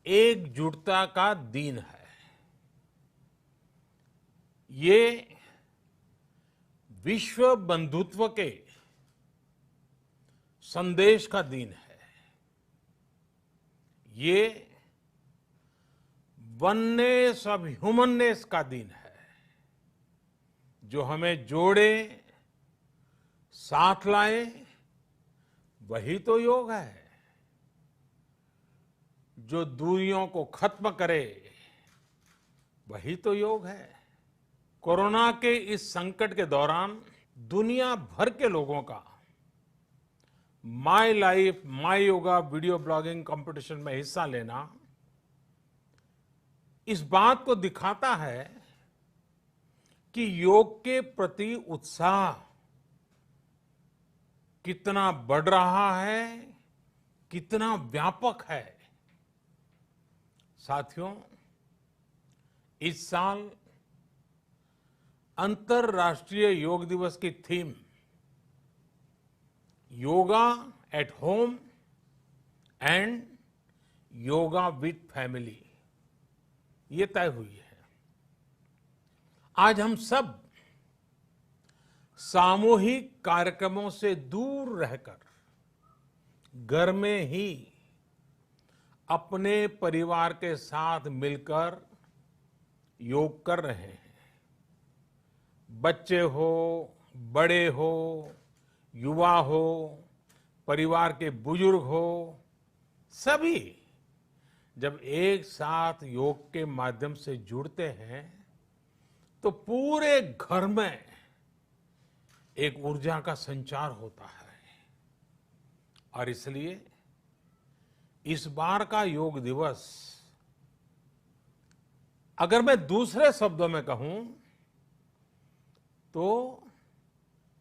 एकजुटता का दिन है। ये विश्व बंधुत्व के संदेश का दिन है। ये वननेस ऑफ ह्यूमननेस का दिन है, जो हमें जोड़े, साथ लाए, वही तो योग है। जो दूरियों को खत्म करे, वही तो योग है। कोरोना के इस संकट के दौरान दुनिया भर के लोगों का my life my yoga video blogging competition में हिस्सा लेना इस बात को दिखाता है कि योग के प्रति उत्साह कितना बढ़ रहा है, कितना व्यापक है। साथियों, इस साल अंतर्राष्ट्रीय योग दिवस की theme yoga at home and yoga with family ये तय हुई है। आज हम सब सामूहिक कार्यक्रमों से दूर रहकर घर में ही अपने परिवार के साथ मिलकर योग कर रहे हैं। बच्चे हो, बड़े हो, युवा हो, परिवार के बुजुर्ग हो, सभी जब एक साथ योग के माध्यम से जुड़ते हैं तो पूरे घर में एक ऊर्जा का संचार होता है। और इसलिए इस बार का योग दिवस, अगर मैं दूसरे शब्दों में कहूं तो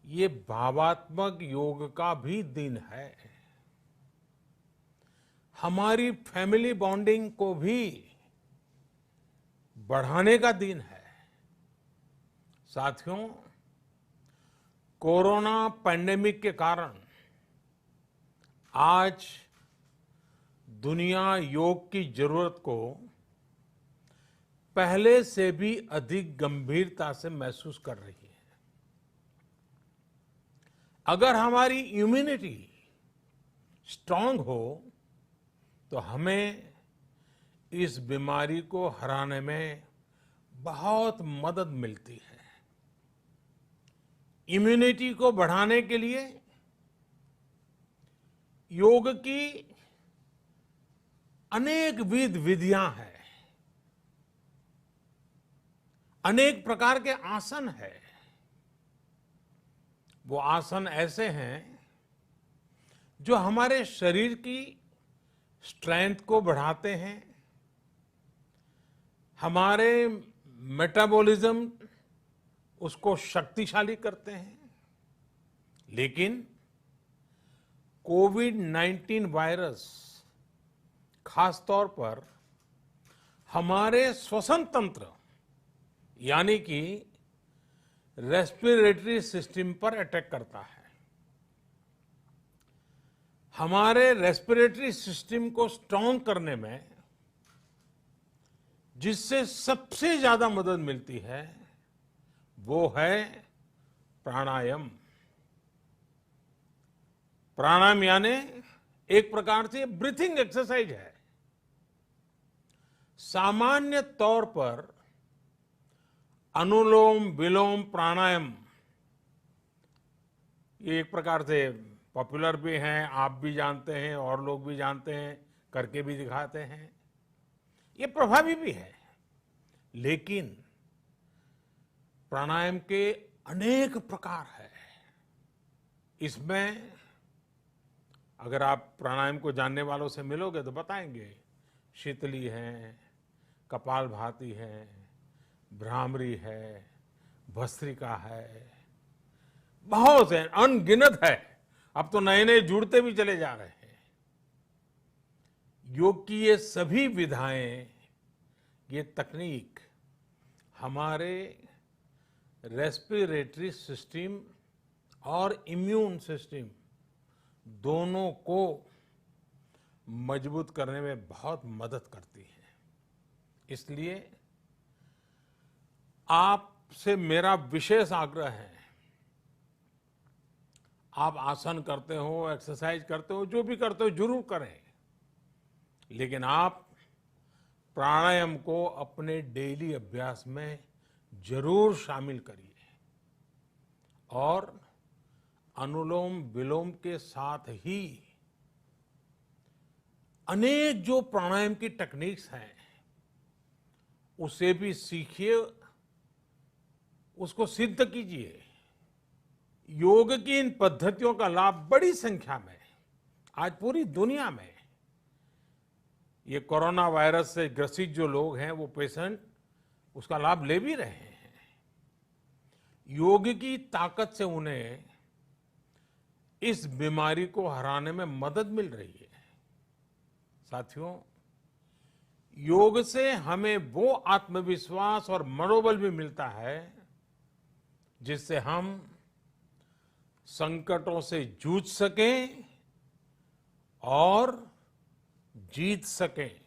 ये भावात्मक योग का भी दिन है। हमारी फैमिली बॉन्डिंग को भी बढ़ाने का दिन है। साथियों, कोरोना पैंडेमिक के कारण आज दुनिया योग की जरूरत को पहले से भी अधिक गंभीरता से महसूस कर रही है। अगर हमारी इम्यूनिटी स्ट्रांग हो तो हमें इस बीमारी को हराने में बहुत मदद मिलती है। इम्यूनिटी को बढ़ाने के लिए योग की अनेक विधियां हैं, अनेक प्रकार के आसन हैं। वो आसन ऐसे हैं जो हमारे शरीर की स्ट्रेंथ को बढ़ाते हैं, हमारे मेटाबॉलिज्म उसको शक्तिशाली करते हैं। लेकिन कोविड-19 वायरस खासतौर पर हमारे श्वसन तंत्र यानी कि रेस्पिरेटरी सिस्टम पर अटैक करता है। हमारे रेस्पिरेटरी सिस्टम को स्ट्रांग करने में जिससे सबसे ज्यादा मदद मिलती है वो है प्राणायाम। प्राणायाम यानी एक प्रकार से ब्रीथिंग एक्सरसाइज है। सामान्य तौर पर अनुलोम विलोम प्राणायाम ये एक प्रकार से पॉपुलर भी हैं, आप भी जानते हैं और लोग भी जानते हैं, करके भी दिखाते हैं। ये प्रभावी भी है। लेकिन प्राणायाम के अनेक प्रकार हैं। इसमें अगर आप प्राणायाम को जानने वालों से मिलोगे तो बताएंगे शीतली है, कपालभाति है, भ्रामरी है, भस्त्रिका है, बहुत है, अनगिनत है। अब तो नए नए जुड़ते भी चले जा रहे हैं। योग की ये सभी विधाएं, ये तकनीक हमारे रेस्पिरेटरी सिस्टम और इम्यून सिस्टम दोनों को मजबूत करने में बहुत मदद करती है। इसलिए आपसे मेरा विशेष आग्रह है, आप आसन करते हो, एक्सरसाइज करते हो, जो भी करते हो जरूर करें, लेकिन आप प्राणायाम को अपने डेली अभ्यास में जरूर शामिल करिए और अनुलोम विलोम के साथ ही अनेक जो प्राणायाम की टेक्निक्स हैं उसे भी सीखिए, उसको सिद्ध कीजिए। योग की इन पद्धतियों का लाभ बड़ी संख्या में आज पूरी दुनिया में ये कोरोना वायरस से ग्रसित जो लोग हैं, वो पेशेंट उसका लाभ ले भी रहे हैं। योग की ताकत से उन्हें इस बीमारी को हराने में मदद मिल रही है। साथियों, योग से हमें वो आत्मविश्वास और मनोबल भी मिलता है जिससे हम संकटों से जूझ सकें और जीत सकें।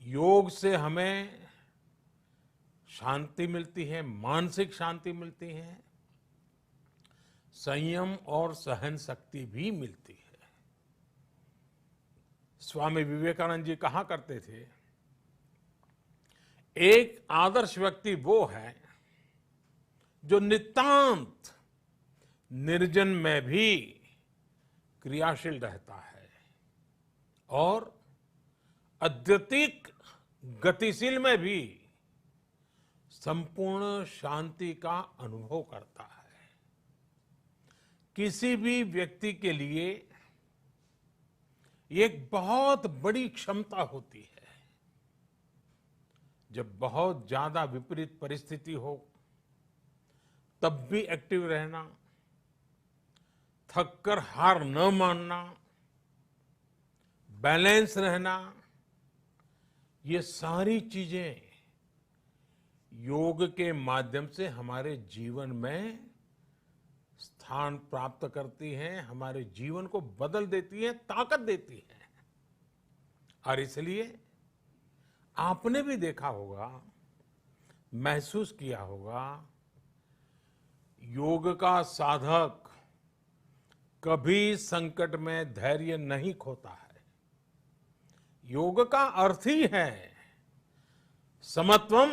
योग से हमें शांति मिलती है, मानसिक शांति मिलती है, संयम और सहन शक्ति भी मिलती है। स्वामी विवेकानंद जी कहा करते थे, एक आदर्श व्यक्ति वो है जो नितांत निर्जन में भी क्रियाशील रहता है और अत्यधिक गतिशील में भी संपूर्ण शांति का अनुभव करता है। किसी भी व्यक्ति के लिए ये एक बहुत बड़ी क्षमता होती है, जब बहुत ज्यादा विपरीत परिस्थिति हो तब भी एक्टिव रहना, थककर हार न मानना, बैलेंस रहना, ये सारी चीजें योग के माध्यम से हमारे जीवन में स्थान प्राप्त करती हैं, हमारे जीवन को बदल देती हैं, ताकत देती हैं। और इसलिए आपने भी देखा होगा, महसूस किया होगा, योग का साधक कभी संकट में धैर्य नहीं खोता है। योग का अर्थ ही है समत्वम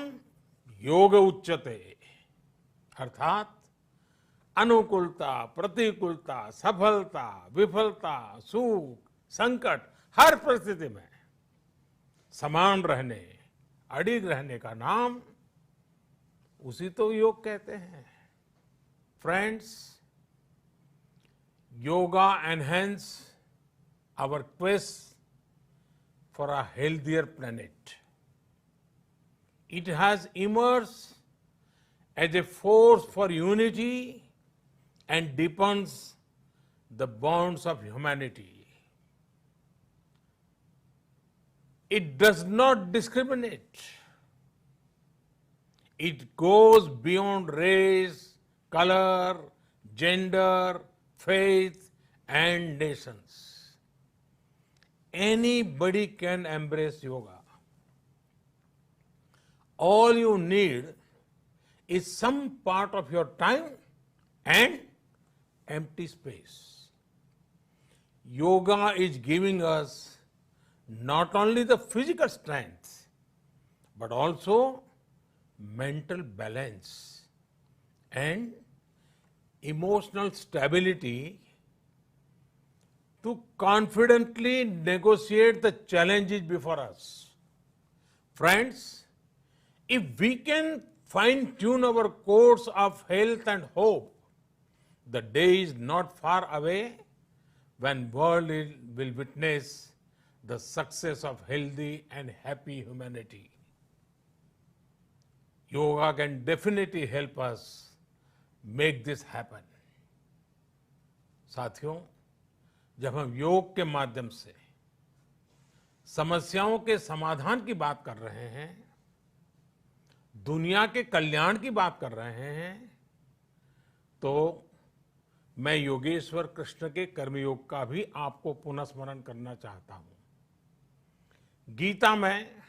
योग उच्यते, अर्थात अनुकूलता, प्रतिकूलता, सफलता, विफलता, सुख, संकट, हर परिस्थिति में समान रहने, अडिग रहने का नाम उसी तो योग कहते हैं। Friends, yoga enhance our quest for a healthier planet. It has emerged as a force for unity and deepens the bonds of humanity. It does not discriminate. It goes beyond race, color, gender, faith and nations. Anybody can embrace yoga. All you need is some part of your time and empty space. Yoga is giving us not only the physical strength but also mental balance and emotional stability to confidently negotiate the challenges before us. Friends, if we can fine-tune our course of health and hope, the day is not far away when world will witness the success of healthy and happy humanity. Yoga can definitely help us make this happen. साथियों, जब हम योग के माध्यम से समस्याओं के समाधान की बात कर रहे हैं, दुनिया के कल्याण की बात कर रहे हैं, तो मैं योगेश्वर कृष्ण के कर्मयोग का भी आपको पुनः स्मरण करना चाहता हूं। गीता में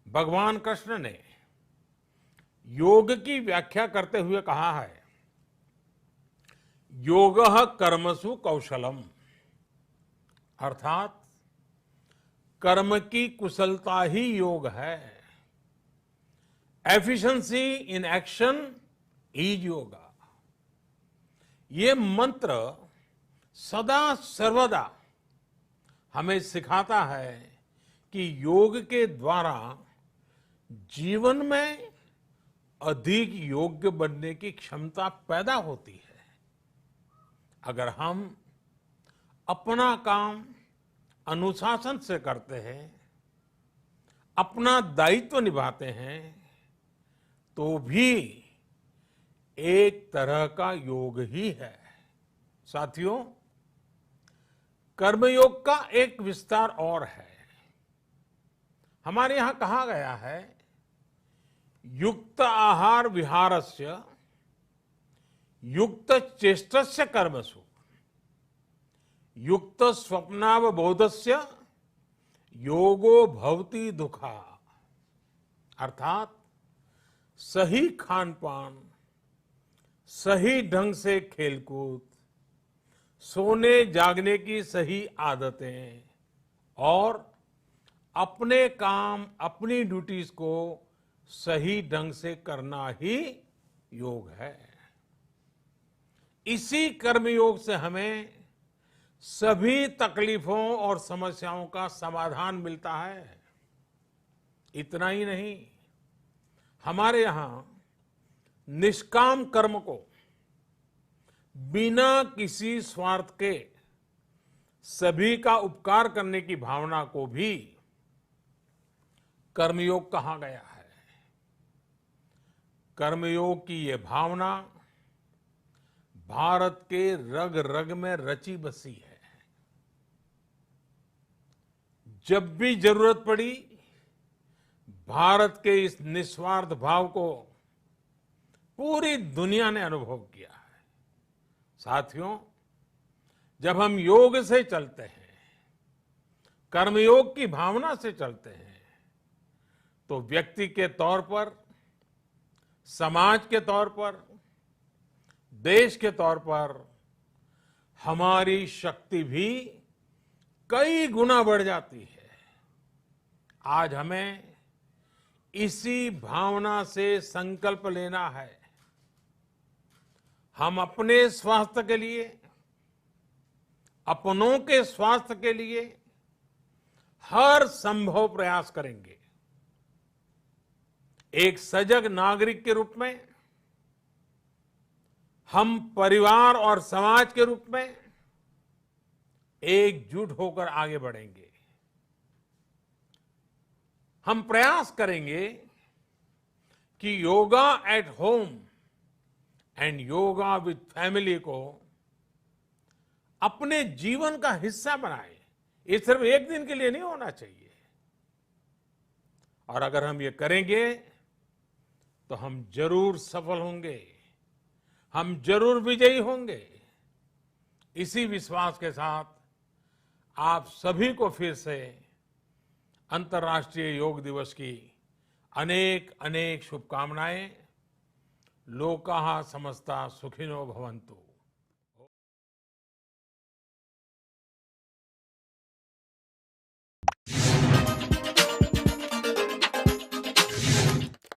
भगवान कृष्ण ने योग की व्याख्या करते हुए कहा है, योगः कर्मसु कौशलम, अर्थात कर्म की कुशलता ही योग है। Efficiency in action is yoga. ये मंत्र सदा सर्वदा हमें सिखाता है कि योग के द्वारा जीवन में अधिक योग्य बनने की क्षमता पैदा होती है। अगर हम अपना काम अनुशासन से करते हैं, अपना दायित्व निभाते हैं, तो भी एक तरह का योग ही है। साथियों, कर्मयोग का एक विस्तार और है। हमारे यहां कहा गया है, युक्त आहार विहारस्य युक्त चेष्टस्य कर्मसु युक्त स्वप्नावबोधस्य योगो भवति दुखा। अर्थात सही खान पान, सही ढंग से खेलकूद, सोने जागने की सही आदतें और अपने काम, अपनी ड्यूटीज को सही ढंग से करना ही योग है। इसी कर्मयोग से हमें सभी तकलीफों और समस्याओं का समाधान मिलता है। इतना ही नहीं, हमारे यहां निष्काम कर्म को बिना किसी स्वार्थ के सभी का उपकार करने की भावना को भी कर्मयोग कहा गया है। कर्मयोग की ये भावना भारत के रग रग में रची बसी है। जब भी जरूरत पड़ी, भारत के इस निस्वार्थ भाव को पूरी दुनिया ने अनुभव किया है। साथियों, जब हम योग से चलते हैं, कर्मयोग की भावना से चलते हैं, तो व्यक्ति के तौर पर, समाज के तौर पर, देश के तौर पर हमारी शक्ति भी कई गुना बढ़ जाती है। आज हमें इसी भावना से संकल्प लेना है। हम अपने स्वास्थ्य के लिए, अपनों के स्वास्थ्य के लिए हर संभव प्रयास करेंगे। एक सजग नागरिक के रूप में हम परिवार और समाज के रूप में एकजुट होकर आगे बढ़ेंगे। हम प्रयास करेंगे कि yoga at home and yoga with family को अपने जीवन का हिस्सा बनाएं। ये सिर्फ एक दिन के लिए नहीं होना चाहिए। और अगर हम ये करेंगे तो हम जरूर सफल होंगे, हम जरूर विजयी होंगे। इसी विश्वास के साथ आप सभी को फिर से अंतर्राष्ट्रीय योग दिवस की अनेक अनेक शुभकामनाएं। लोकाः समस्ता सुखिनो भवन्तु।